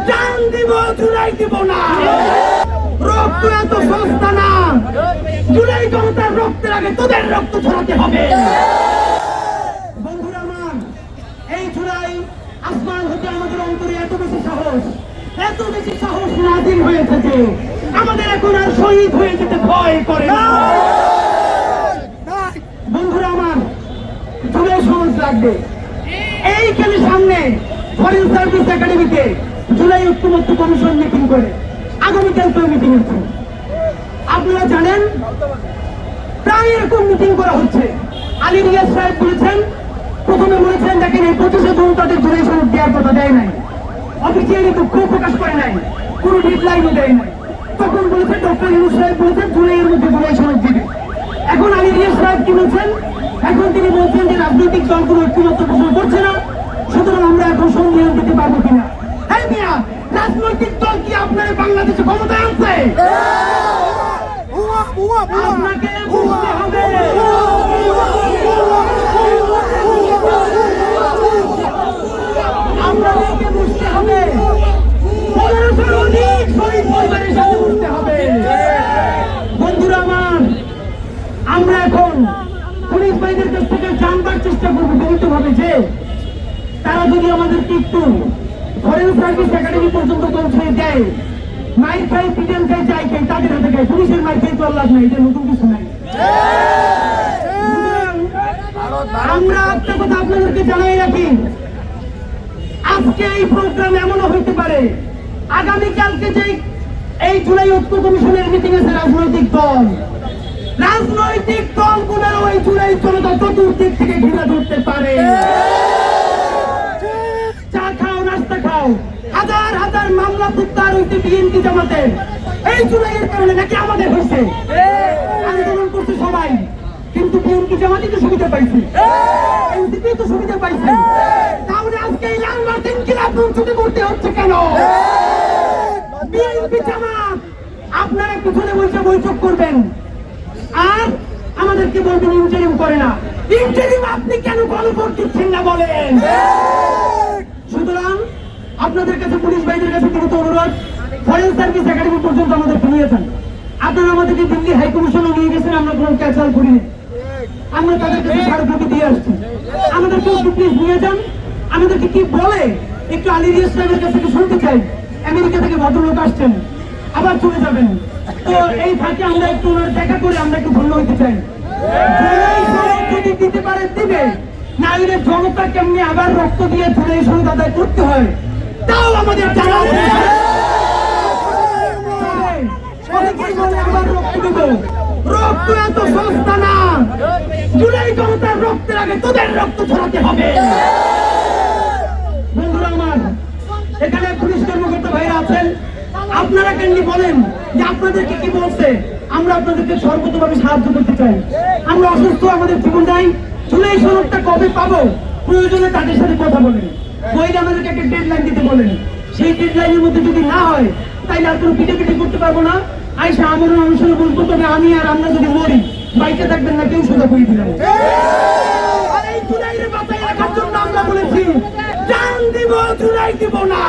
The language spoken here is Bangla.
জান দিব, জুলাই দিব না। রক্ত এত সস্তা না, জুলাই জনতার রক্তের আগে তোদের রক্ত ছড়াতে হবে। বন্ধুরা আমার, এই জুলাই আসমান হতে আমাদের অন্তরে এত বেশি সাহস নাজিল হয়েছে যে আমাদের এখন আর শহীদ হয়ে যেতে ভয় করে না। বন্ধুরা আমার, জুলাই সমাজ লাগবে। এইখানে সামনে ফরেন সার্ভিস একাডেমিতে জুলাই ঐক্যমত্য কমিশন মিটিং করে আগামীকাল তো মিটিং হচ্ছে। আপনারা জানেন প্রায় এরকম মিটিং করা হচ্ছে। আলী রিয়াজ সাহেব বলেছেন, প্রথমে বলেছেন দেখেন এই 25 জুন তাদের জুলাই সনদ দেওয়ার কথা দেয় নাই, অফিসিয়ালি দুঃখ প্রকাশ করে নাই, কোনো ডেডলাইনও দেয় নাই। তখন বলেছেন ডক্টর ইউনূস সাহেব বলেছেন জুলাইয়ের মধ্যে জুলাই সনদ দিবে। এখন আলী রিয়াজ সাহেব কি বলছেন? এখন তিনি বলছেন যে রাজনৈতিক দলগুলো ঐক্যমত্য পোষণ করছে না, সুতরাং আমরা এখন সংবিধান দিতে পারবো কিনা। হ্যাঁ মিয়া, রাজনৈতিক দল কি আপনার বাংলাদেশে ক্ষমতায় আনছে? আপনাকে বুঝতে হবে, আপনাদেরকে বুঝতে হবে, 1500 অধিক শহীদ পরিবারের সাথে বুঝতে হবে। বন্ধুরা আমার, আমরা এখন পুলিশ বাহিনীর কাছ থেকে জানবার চেষ্টা করবো বিভিন্নভাবে যে তারা যদি আমাদেরকে একটু ফরেন সার্ভিস একাডেমি পর্যন্ত পৌঁছে দেয়, মাইর খাই, পিটেন খাই, যাই খাই, তাদের হাতে খাই, পুলিশের মাইর খাই তো লাভ নাই, এটা নতুন কিছু নাই। আমরা একটা কথা আপনাদেরকে জানাই রাখি, আজকে এই প্রোগ্রাম এমনও হইতে পারে আগামীকালকে যে এই জুলাই ঐক্য কমিশনের মিটিং আছে রাজনৈতিক দলগুলোর ওই জুলাই জনতা চতুর্দিক থেকে ঘিরে ধরতে পারে। চা খাও, নাস্তা খাও, হাজার হাজার মামলা প্রত্যাহার হইতে বিএনপি জামাতের এই জুলাইয়ের কারণে নাকি আমাদের হয়েছে। আন্দোলন করছে সবাই, কিন্তু বিএনপি জামাতই তো সুবিধা পাইছে, এনসিপি তো সুবিধা পাইছে। তাহলে আজকে এই লাল মার্টিন কিলাব ছুটি করতে হচ্ছে কেন? বিএনপি জামাত আপনারা পিছনে বসে বৈঠক করবেন আর আমাদেরকে বলবেন ইন্টারিম করে না। ইন্টারিম আপনি কেন গণভোট দিচ্ছেন না বলেন? সুতরাং আপনাদের কাছে, পুলিশ বাহিনীর কাছে কিন্তু অনুরোধ, ফরেন সার্ভিস একাডেমি পর্যন্ত আমাদেরকে নিয়েছেন। আপনারা আমাদেরকে দিল্লি হাইকমিশনে নিয়ে গেছেন, আমরা কোনো ক্যাচাল করিনি, আমরা তাদের কাছে স্মারকলিপি দিয়ে আসছি। আমাদেরকে প্লিজ নিয়ে যান। আমাদেরকে কি বলে একটু আলী রিয়াজ সাহেবের কাছ থেকে শুনতে চাই। আমেরিকা থেকে ভদ্রলোক আসছেন, আবার চলে যাবেন, তো এই ফাঁকে আমরা একটু দেখা করে আমরা একটু ধন্য হইতে চাই। যদি দিতে পারে দিবে, না হলে জনতা কেমনি আবার রক্ত দিয়ে জুলাই সনদ আদায় করতে হয় তাও আমাদের জানা আছে। আবার রক্ত দেব, রক্ত এত সস্তা না, জুলাই জনতার রক্তের আগে তোদের রক্ত ছড়াতে হবে। বন্ধুরা আমার, এখানে পুলিশ কর্মকর্তা ভাইরা আছেন, আপনারা কেন্দ্রে বলেন যে আপনাদেরকে কি বলছে। আমরা আপনাদেরকে সর্বতভাবে সাহায্য করতে চাই। আমরা অসুস্থ, আমাদের জীবন নাই, জুলাই সনদটা কবে পাবো প্রয়োজনে তাদের সাথে কথা বলেন, বইলে আমাদেরকে একটা ডেডলাইন দিতে বলেন। সেই ডেডলাইনের মধ্যে যদি না হয় তাইলে আর কোনো পিটাপিটি করতে পারবো না। আইসা আমরণ অনুসরণ বলবো, তবে আমি আর আমরা যদি মরি বাইকে থাকবেন না, কেউ সোজা করে দিলাম। আর এই জুলাইয়ের বাঁচাই রাখার জন্য আমরা বলেছি জান দিব, জুলাই দিব না।